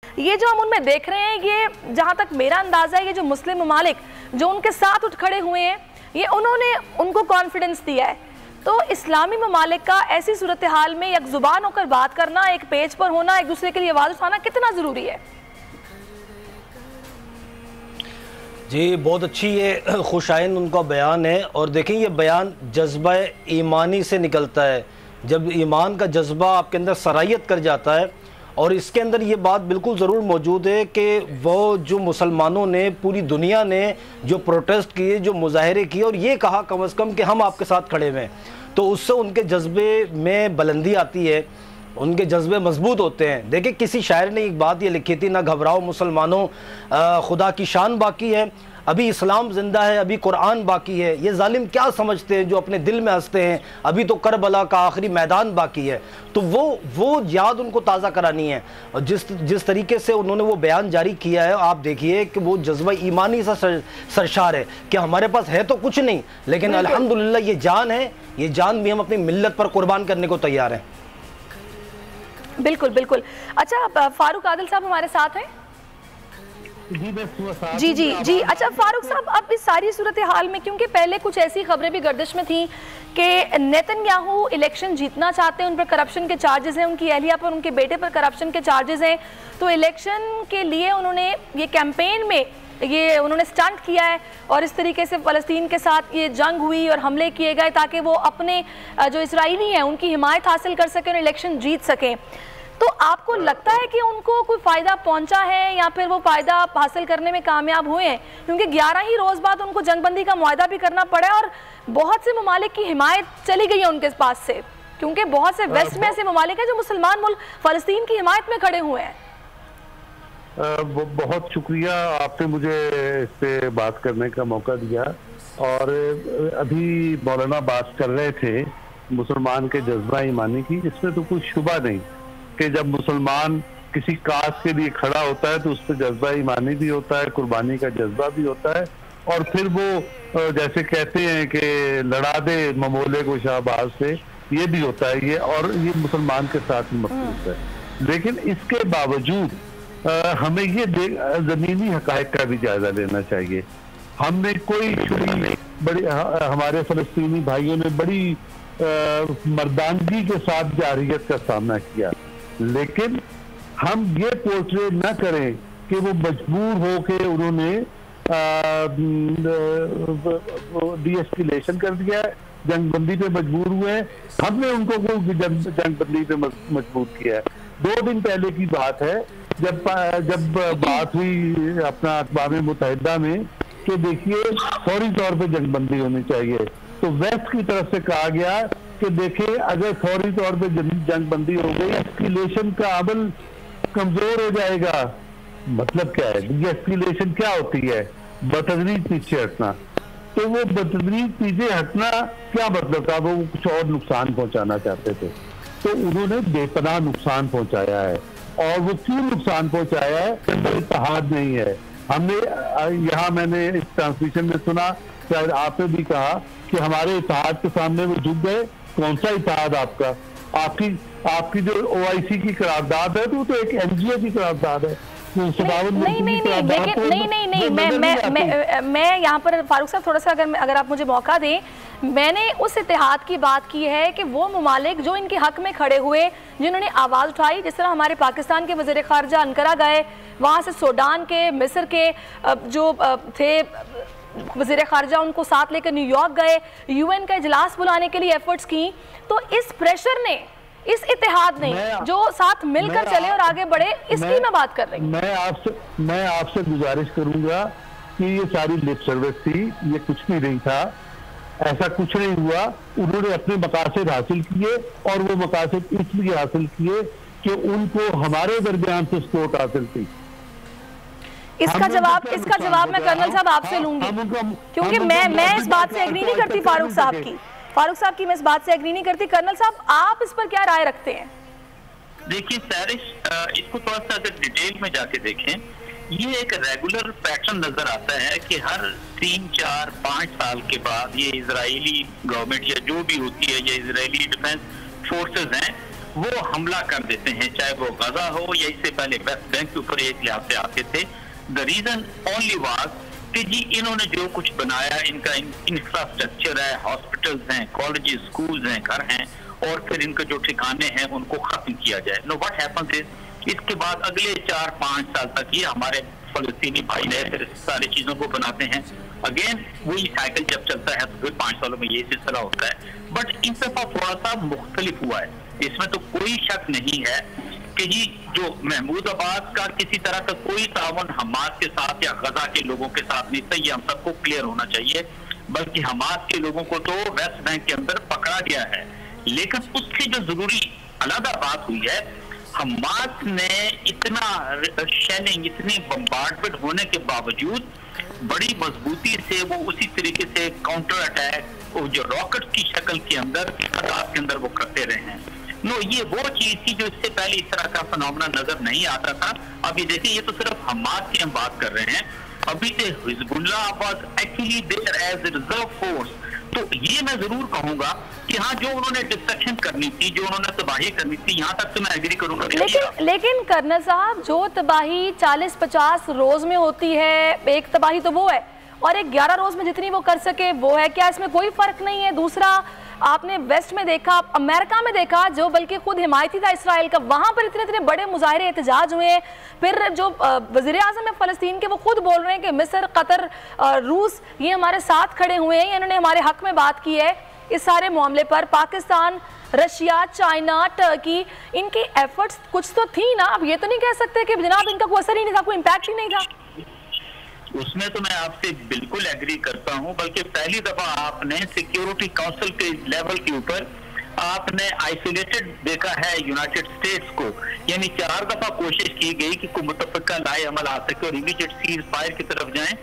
ये जो हम उनमें देख रहे हैं, ये जहाँ तक मेरा अंदाज़ा है, ये जो मुस्लिम ममालिक जो उनके साथ उठ खड़े हुए हैं, ये उन्होंने उनको कॉन्फिडेंस दिया है। तो इस्लामी ममालिक का ऐसी सूरत हाल में एक ज़ुबान होकर बात करना, एक पेज पर होना, एक दूसरे के लिए आवाज़ उठाना कितना ज़रूरी है? जी, बहुत अच्छी ये खुशाइन उनका बयान है। और देखें, ये बयान जज्बा ईमानी से निकलता है। जब ईमान का जज्बा आपके अंदर सरायत कर जाता है, और इसके अंदर ये बात बिल्कुल ज़रूर मौजूद है कि वो जो मुसलमानों ने, पूरी दुनिया ने जो प्रोटेस्ट किए, जो मुजाहरे किए, और ये कहा कम अज़ कम कि हम आपके साथ खड़े हुए हैं, तो उससे उनके जज्बे में बुलंदी आती है, उनके जज्बे मजबूत होते हैं। देखिए, किसी शायर ने एक बात ये लिखी थी, ना घबराओ मुसलमानों, खुदा की शान बाकी है, अभी इस्लाम जिंदा है, अभी कुरान बाकी है। ये जालिम क्या समझते हैं जो अपने दिल में हंसते हैं, अभी तो करबला का आखिरी मैदान बाकी है। तो वो याद उनको ताज़ा करानी है। और जिस तरीके से उन्होंने वो बयान जारी किया है, आप देखिए कि वो जज्बा ईमानी सा सरशार है कि हमारे पास है तो कुछ नहीं, लेकिन अल्हम्दुलिल्लाह ये जान है, ये जान भी हम अपनी मिल्लत पर कुर्बान करने को तैयार हैं। बिल्कुल बिल्कुल। अच्छा, फारूक आदिल साहब हमारे साथ हैं? जी जी जी। अच्छा फारूक साहब, अब इस सारी सूरत हाल में, क्योंकि पहले कुछ ऐसी खबरें भी गर्दिश में थी कि नेतन्याहू इलेक्शन जीतना चाहते हैं, उन पर करप्शन के चार्जेस हैं, उनकी अहलिया पर, उनके बेटे पर करप्शन के चार्जेस हैं, तो इलेक्शन के लिए उन्होंने ये कैंपेन में ये उन्होंने स्टंट किया है, और इस तरीके से फ़लस्तीन के साथ ये जंग हुई और हमले किए गए ताकि वो अपने जो इजरायली हैं उनकी हिमायत हासिल कर सकें और इलेक्शन जीत सकें। तो आपको लगता है कि उनको कोई फ़ायदा पहुंचा है, या फिर वो फ़ायदा हासिल करने में कामयाब हुए हैं? क्योंकि 11 ही रोज़ बाद उनको जंगबंदी का मुआहदा भी करना पड़ा, और बहुत से ममालिक की हिमायत चली गई है उनके पास से, क्योंकि बहुत से वेस्ट में ऐसे ममालिक हैं जो मुसलमान मुल्क फ़लस्तीन की हिमायत में खड़े हुए हैं। बहुत शुक्रिया, आपने मुझे इस पे बात करने का मौका दिया। और अभी मौलाना बात कर रहे थे मुसलमान के जज्बा ईमानी की, इसमें तो कुछ शुबा नहीं कि जब मुसलमान किसी काज के लिए खड़ा होता है तो उस पर जज्बा ईमानी भी होता है, कुर्बानी का जज्बा भी होता है, और फिर वो जैसे कहते हैं कि लड़ा दे ममोले को शाहबाज से, ये भी होता है ये, और ये मुसलमान के साथ मखसूस है। लेकिन इसके बावजूद हमें ये जमीनी हकायक का भी जायजा लेना चाहिए। हमने कोई बड़ी हमारे फलस्तीनी भाइयों ने बड़ी मर्दानगी के साथ जारियत का सामना किया, लेकिन हम ये पोर्ट्रेट न करें कि वो मजबूर हो के उन्होंने डीएस्केलेशन कर दिया, जंगबंदी पे मजबूर हुए, हमने उनको जंगबंदी पे मजबूर किया है। 2 दिन पहले की बात है जब बात हुई अपना अक़वाम मुत्तहिदा में कि देखिए फौरी तौर पे जंगबंदी होनी चाहिए, तो वेस्ट की तरफ से कहा गया कि देखिए अगर फौरी तौर पे जंगबंदी हो गई, एस्केलेशन का अमल कमजोर हो जाएगा। मतलब क्या है? ये एस्केलेशन क्या होती है? बतदरीज पीछे हटना। तो वो बतदरीज पीछे हटना क्या मतलब था? वो कुछ और नुकसान पहुंचाना चाहते थे, तो उन्होंने बेपनाह नुकसान पहुंचाया है। और वो क्यों नुकसान पहुंचाया है? इत्तेहाद नहीं है। हमने यहाँ मैंने इस ट्रांसमिशन में सुना, शायद आपने भी कहा कि हमारे इत्तेहाद के सामने वो झुक गए। कौन सा इत्तेहाद आपका? आपकी जो OIC की करारदाद है तो एक NGO की करारदाद है। मैं यहाँ पर फारूक साहब थोड़ा सा अगर आप मुझे मौका दें, मैंने उस इत्तेहाद की बात की है कि वो ममालिक जो इनके हक में खड़े हुए, जिन्होंने आवाज़ उठाई, जिस तरह हमारे पाकिस्तान के वज़ीर ख़ारजा अंकारा गए, वहाँ से सूडान के, मिस्र के जो थे वज़ीर ख़ारजा, उनको साथ लेकर न्यूयॉर्क गए, UN का इजलास बुलाने के लिए एफर्ट्स की। तो इस प्रेशर ने, इस इत्तेहाद ने जो साथ मिलकर चले और आगे बढ़े, इसकी मैं बात कर रही हूँ। मैं आपसे गुजारिश करूंगा कि ये सारी लिप सर्विस थी, ये कुछ भी नहीं था, ऐसा कुछ नहीं हुआ। उन्होंने अपने मकासद हासिल किए, और वो मकासद इसलिए हासिल किए कि उनको हमारे दरमियान से सपोर्ट हासिल थी। इसका जवाब मैं कर्नल साहब आपसे लूंगी, क्योंकि मैं इस बात से एग्री नहीं करती फारूक साहब की मैं इस बात से एग्री नहीं करती। कर्नल साहब, आप इस पर क्या राय रखते हैं? देखिए सैरिश, इसको थोड़ा सा अगर डिटेल में जाके देखें, ये एक रेगुलर पैटर्न नजर आता है कि हर 3, 4, 5 साल के बाद ये इजरायली गवर्नमेंट या जो भी होती है, या इजरायली डिफेंस फोर्सेस हैं, वो हमला कर देते हैं, चाहे वो गजा हो या इससे पहले वेस्ट बैंक के ऊपर एक लिहाज से आते थे। द रीजन ओनली वाज कि जी इन्होंने जो कुछ बनाया, इनका इंफ्रास्ट्रक्चर है, हॉस्पिटल्स हैं, कॉलेजेस, स्कूल्स हैं, घर हैं, और फिर इनके जो ठिकाने हैं उनको खत्म किया जाए। नो व्हाट हैपेंस इज इसके बाद अगले 4-5 साल तक ये हमारे फलस्तीनी भाई ने फिर सारी चीजों को बनाते हैं। अगेन वही साइकिल जब चलता है तो फिर 5 सालों में ये सिलसिला होता है। बट इस दफा थोड़ा सा मुख्तलिफ हुआ है, इसमें तो कोई शक नहीं है कि जी जो महमूद अब्बास का किसी तरह का कोई तावन हमास के साथ या गजा के लोगों के साथ नहीं था, ये हम सबको क्लियर होना चाहिए। बल्कि हमास के लोगों को तो वेस्ट बैंक के अंदर पकड़ा गया है। लेकिन उससे जो जरूरी अलग बात हुई है, हमास ने इतना शेलिंग, इतनी बम्बार्डमेंट होने के बावजूद बड़ी मजबूती से वो उसी तरीके से काउंटर अटैक वो जो रॉकेट की शक्ल के अंदर अदालत के अंदर वो करते रहे हैं। नो, ये वो चीज थी जो इससे पहले इस तरह का फिनोमेना नजर नहीं आता था। अब ये देखिए, ये तो सिर्फ हमास की हम बात कर रहे हैं, अभी से Hezbollah was actually there as a reserve force. तो ये मैं जरूर कहूंगा कि हाँ, जो उन्होंने डिस्ट्रक्शन करनी थी, जो उन्होंने तबाही करनी थी, यहाँ तक तो मैं एग्री करूंगा। लेकिन कर्नल साहब, जो तबाही 40-50 रोज में होती है, एक तबाही तो वो है, और एक 11 रोज में जितनी वो कर सके वो है, क्या इसमें कोई फर्क नहीं है? दूसरा, आपने वेस्ट में देखा, अमेरिका में देखा, जो बल्कि खुद हिमायती था इसराइल का, वहां पर इतने इतने बड़े मुजाहरे एहतजाज हुए। फिर जो वज़ीर आज़म है फ़लस्तीन के, वो खुद बोल रहे हैं कि मिस्र, कतर, रूस ये हमारे साथ खड़े हुए हैं, इन्होंने हमारे हक में बात की है इस सारे मामले पर। पाकिस्तान, रशिया, चाइना, टर्की, इनकी एफर्ट्स कुछ तो थी ना। अब ये तो नहीं कह सकते कि जनाब इनका कोई असर ही नहीं था, कोई इम्पैक्ट ही नहीं था। उसमें तो मैं आपसे बिल्कुल एग्री करता हूं। बल्कि पहली दफा आपने सिक्योरिटी काउंसिल के लेवल के ऊपर आपने आइसोलेटेड देखा है यूनाइटेड स्टेट्स को, यानी 4 दफा कोशिश की गई कि कोई मुतफ़िका लाए अमल आ सके और इमीडिएट सीज फायर की तरफ जाएं।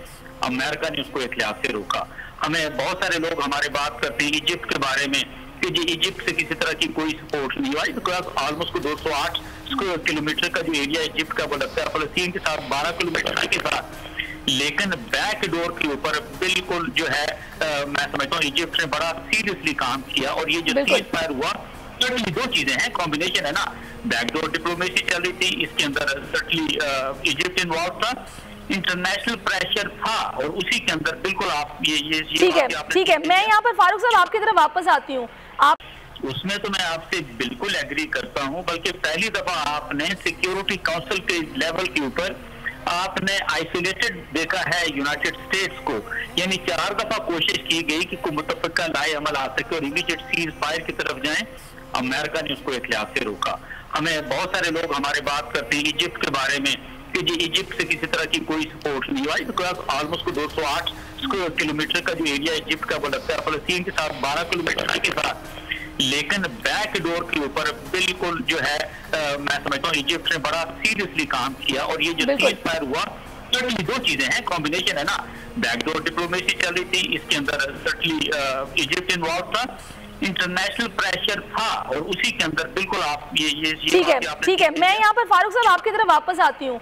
अमेरिका ने उसको एक लिहाज से रोका। हमें बहुत सारे लोग हमारे बात करते हैं इजिप्ट के बारे में कि जी इजिप्ट से किसी तरह की कोई सपोर्ट नहीं हुआ, बिकॉज ऑलमोस्ट 208 स्क्वायर किलोमीटर का जो एरिया इजिप्ट का वो लगता है फलस्तीन के साथ 12 किलोमीटर के साथ। लेकिन बैक डोर के ऊपर बिल्कुल जो है मैं समझता हूँ इजिप्ट ने बड़ा सीरियसली काम किया। और ये जो सीज फायर हुआ, सर्टनली 2 चीजें हैं, कॉम्बिनेशन है ना, बैकडोर डिप्लोमेसी चल रही थी, इसके अंदर सर्टनली इजिप्ट इन्वॉल्व था, इंटरनेशनल प्रेशर था, और उसी के अंदर बिल्कुल आप ये ठीक है। मैं यहाँ पर फारूक साहब आपकी तरफ वापस आती हूँ। आप उसमें तो मैं आपसे बिल्कुल एग्री करता हूँ। बल्कि पहली दफा आपने सिक्योरिटी काउंसिल के लेवल के ऊपर आपने आइसोलेटेड देखा है यूनाइटेड स्टेट्स को, यानी 4 दफा कोशिश की गई कि कोई मुतफ़िका लाए अमल आ सके और इमीडिएट सीज फायर की तरफ जाएं। अमेरिका ने उसको एक लिहाज से रोका। हमें बहुत सारे लोग हमारे बात करते हैं इजिप्ट के बारे में कि जी इजिप्ट से किसी तरह की कोई सपोर्ट नहीं हुआ, बिकॉज ऑलमोस्ट 208 स्क्वायर किलोमीटर का जो एरिया इजिप्ट का वो लगता है फलस्तीन के साथ 12 किलोमीटर के साथ। लेकिन बैक डोर के ऊपर बिल्कुल जो है मैं समझता हूँ इजिप्ट ने बड़ा सीरियसली काम किया। और ये जो सीज फायर हुआ, सर्टनली 2 चीजें हैं, कॉम्बिनेशन है ना, बैकडोर डिप्लोमेसी चल रही थी, इसके अंदर सर्टनली इजिप्ट इन्वॉल्व था, इंटरनेशनल प्रेशर था, और उसी के अंदर बिल्कुल आप ये ठीक है। मैं यहाँ पर फारूक साहब आपकी तरफ वापस आती हूँ।